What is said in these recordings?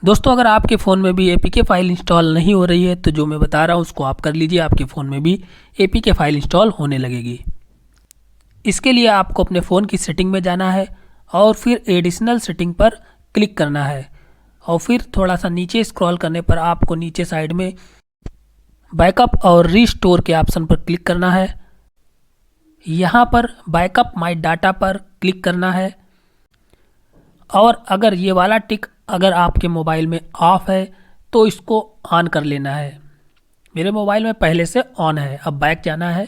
दोस्तों अगर आपके फ़ोन में भी एपीके फ़ाइल इंस्टॉल नहीं हो रही है तो जो मैं बता रहा हूँ उसको आप कर लीजिए, आपके फ़ोन में भी एपीके फ़ाइल इंस्टॉल होने लगेगी। इसके लिए आपको अपने फ़ोन की सेटिंग में जाना है और फिर एडिशनल सेटिंग पर क्लिक करना है और फिर थोड़ा सा नीचे स्क्रॉल करने पर आपको नीचे साइड में बैकअप और रीस्टोर के ऑप्शन पर क्लिक करना है। यहाँ पर बैकअप माय डाटा पर क्लिक करना है और अगर ये वाला टिक अगर आपके मोबाइल में ऑफ है तो इसको ऑन कर लेना है। मेरे मोबाइल में पहले से ऑन है। अब बैक जाना है।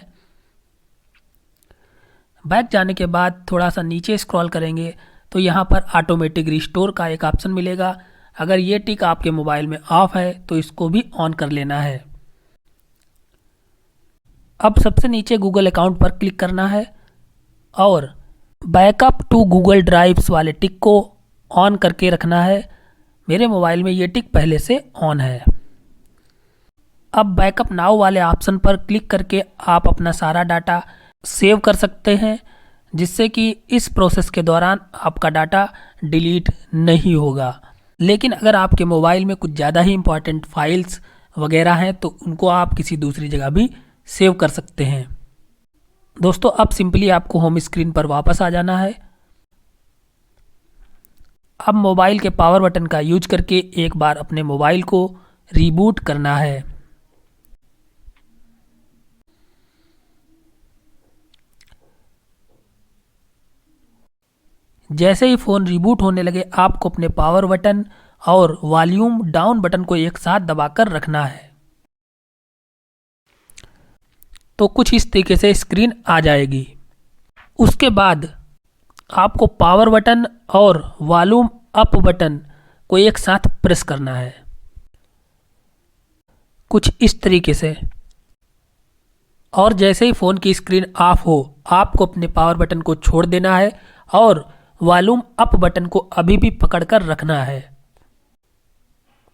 बैक जाने के बाद थोड़ा सा नीचे स्क्रॉल करेंगे तो यहाँ पर ऑटोमेटिक रिस्टोर का एक ऑप्शन मिलेगा। अगर ये टिक आपके मोबाइल में ऑफ है तो इसको भी ऑन कर लेना है। अब सबसे नीचे गूगल अकाउंट पर क्लिक करना है और बैकअप टू गूगल ड्राइव्स वाले टिक को ऑन करके रखना है। मेरे मोबाइल में ये टिक पहले से ऑन है। अब बैकअप नाउ वाले ऑप्शन पर क्लिक करके आप अपना सारा डाटा सेव कर सकते हैं, जिससे कि इस प्रोसेस के दौरान आपका डाटा डिलीट नहीं होगा। लेकिन अगर आपके मोबाइल में कुछ ज़्यादा ही इंपॉर्टेंट फाइल्स वगैरह हैं तो उनको आप किसी दूसरी जगह भी सेव कर सकते हैं। दोस्तों अब सिंपली आपको होम स्क्रीन पर वापस आ जाना है। अब मोबाइल के पावर बटन का यूज करके एक बार अपने मोबाइल को रीबूट करना है। जैसे ही फ़ोन रिबूट होने लगे आपको अपने पावर बटन और वॉल्यूम डाउन बटन को एक साथ दबाकर रखना है, तो कुछ इस तरीके से स्क्रीन आ जाएगी। उसके बाद आपको पावर बटन और वॉल्यूम अप बटन को एक साथ प्रेस करना है, कुछ इस तरीके से। और जैसे ही फ़ोन की स्क्रीन ऑफ हो आपको अपने पावर बटन को छोड़ देना है और वॉल्यूम अप बटन को अभी भी पकड़कर रखना है।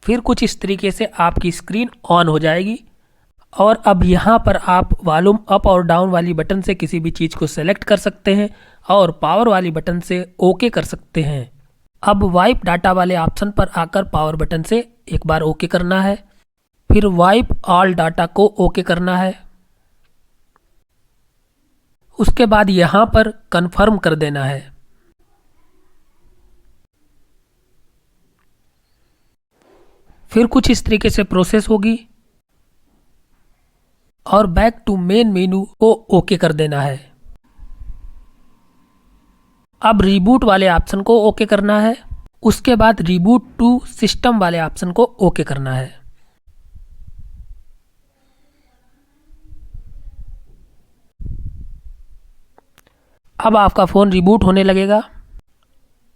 फिर कुछ इस तरीके से आपकी स्क्रीन ऑन हो जाएगी और अब यहाँ पर आप वॉल्यूम अप और डाउन वाली बटन से किसी भी चीज़ को सेलेक्ट कर सकते हैं और पावर वाली बटन से ओके कर सकते हैं। अब वाइप डाटा वाले ऑप्शन पर आकर पावर बटन से एक बार ओके करना है, फिर वाइप ऑल डाटा को ओके करना है। उसके बाद यहाँ पर कंफर्म कर देना है। फिर कुछ इस तरीके से प्रोसेस होगी और बैक टू मेन मेनू को ओके कर देना है। अब रीबूट वाले ऑप्शन को ओके करना है। उसके बाद रीबूट टू सिस्टम वाले ऑप्शन को ओके करना है। अब आपका फ़ोन रिबूट होने लगेगा।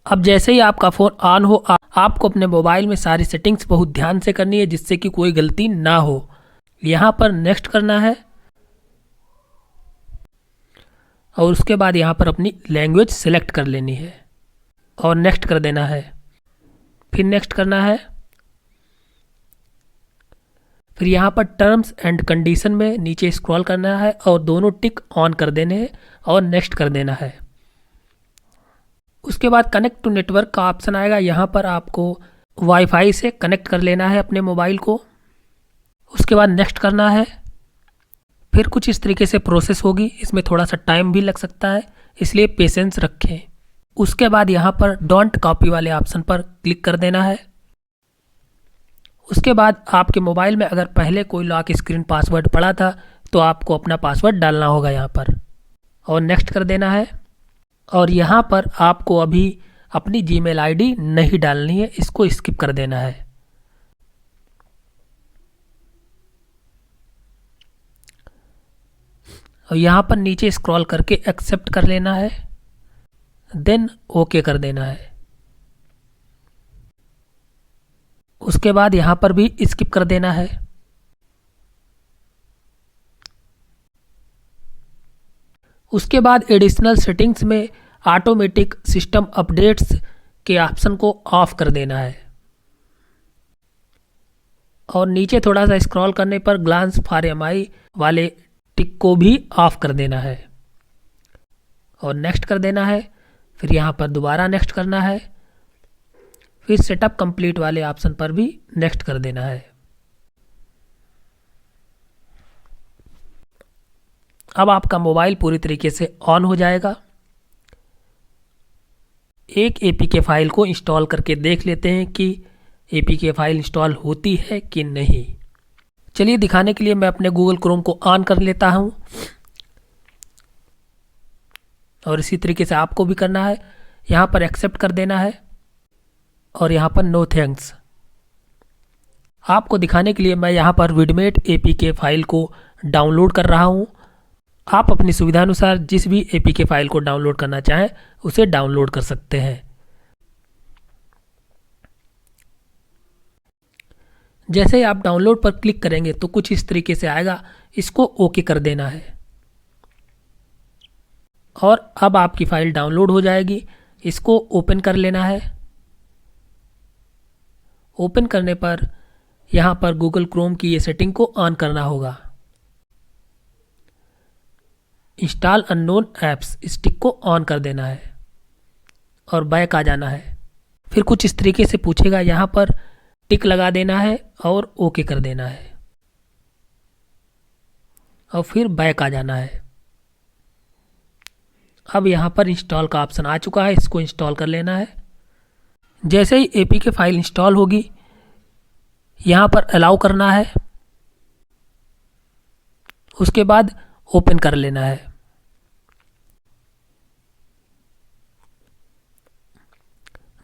अब जैसे ही आपका फ़ोन ऑन हो आपको अपने मोबाइल में सारी सेटिंग्स बहुत ध्यान से करनी है, जिससे कि कोई गलती ना हो। यहाँ पर नेक्स्ट करना है और उसके बाद यहाँ पर अपनी लैंग्वेज सेलेक्ट कर लेनी है और नेक्स्ट कर देना है। फिर नेक्स्ट करना है। फिर यहाँ पर टर्म्स एंड कंडीशन में नीचे स्क्रॉल करना है और दोनों टिक ऑन कर देने हैं और नेक्स्ट कर देना है। उसके बाद कनेक्ट टू नेटवर्क का ऑप्शन आएगा। यहाँ पर आपको वाईफाई से कनेक्ट कर लेना है अपने मोबाइल को। उसके बाद नेक्स्ट करना है। फिर कुछ इस तरीके से प्रोसेस होगी। इसमें थोड़ा सा टाइम भी लग सकता है, इसलिए पेशेंस रखें। उसके बाद यहाँ पर डोंट कॉपी वाले ऑप्शन पर क्लिक कर देना है। उसके बाद आपके मोबाइल में अगर पहले कोई लॉक स्क्रीन पासवर्ड पड़ा था तो आपको अपना पासवर्ड डालना होगा यहाँ पर और नेक्स्ट कर देना है। और यहाँ पर आपको अभी अपनी जीमेल आईडी नहीं डालनी है, इसको स्किप कर देना है। और यहाँ पर नीचे स्क्रॉल करके एक्सेप्ट कर लेना है, देन ओके कर देना है। उसके बाद यहाँ पर भी स्किप कर देना है। उसके बाद एडिशनल सेटिंग्स में ऑटोमेटिक सिस्टम अपडेट्स के ऑप्शन को ऑफ कर देना है और नीचे थोड़ा सा स्क्रॉल करने पर ग्लांस फॉर एमआई वाले टिक को भी ऑफ कर देना है और नेक्स्ट कर देना है। फिर यहाँ पर दोबारा नेक्स्ट करना है। फिर सेटअप कंप्लीट वाले ऑप्शन पर भी नेक्स्ट कर देना है। अब आपका मोबाइल पूरी तरीके से ऑन हो जाएगा। एक एपीके फाइल को इंस्टॉल करके देख लेते हैं कि एपीके फाइल इंस्टॉल होती है कि नहीं। चलिए दिखाने के लिए मैं अपने गूगल क्रोम को ऑन कर लेता हूं और इसी तरीके से आपको भी करना है। यहाँ पर एक्सेप्ट कर देना है और यहाँ पर नो थैंक्स। आपको दिखाने के लिए मैं यहाँ पर विडमेट एपीके फाइल को डाउनलोड कर रहा हूँ। आप अपनी सुविधानुसार जिस भी एपीके फाइल को डाउनलोड करना चाहें उसे डाउनलोड कर सकते हैं। जैसे ही आप डाउनलोड पर क्लिक करेंगे तो कुछ इस तरीके से आएगा, इसको ओके कर देना है और अब आपकी फाइल डाउनलोड हो जाएगी। इसको ओपन कर लेना है। ओपन करने पर यहाँ पर गूगल क्रोम की ये सेटिंग को ऑन करना होगा। इंस्टॉल अननोन ऐप्स स्टिक को ऑन कर देना है और बैक आ जाना है। फिर कुछ इस तरीके से पूछेगा, यहाँ पर टिक लगा देना है और ओके कर देना है और फिर बैक आ जाना है। अब यहाँ पर इंस्टॉल का ऑप्शन आ चुका है, इसको इंस्टॉल कर लेना है। जैसे ही एपीके फाइल इंस्टॉल होगी यहाँ पर अलाउ करना है, उसके बाद ओपन कर लेना है।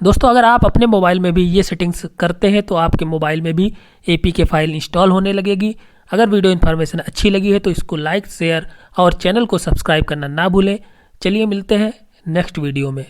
दोस्तों अगर आप अपने मोबाइल में भी ये सेटिंग्स करते हैं तो आपके मोबाइल में भी एपीके फाइल इंस्टॉल होने लगेगी। अगर वीडियो इन्फॉर्मेशन अच्छी लगी है तो इसको लाइक, शेयर और चैनल को सब्सक्राइब करना ना भूलें। चलिए मिलते हैं नेक्स्ट वीडियो में।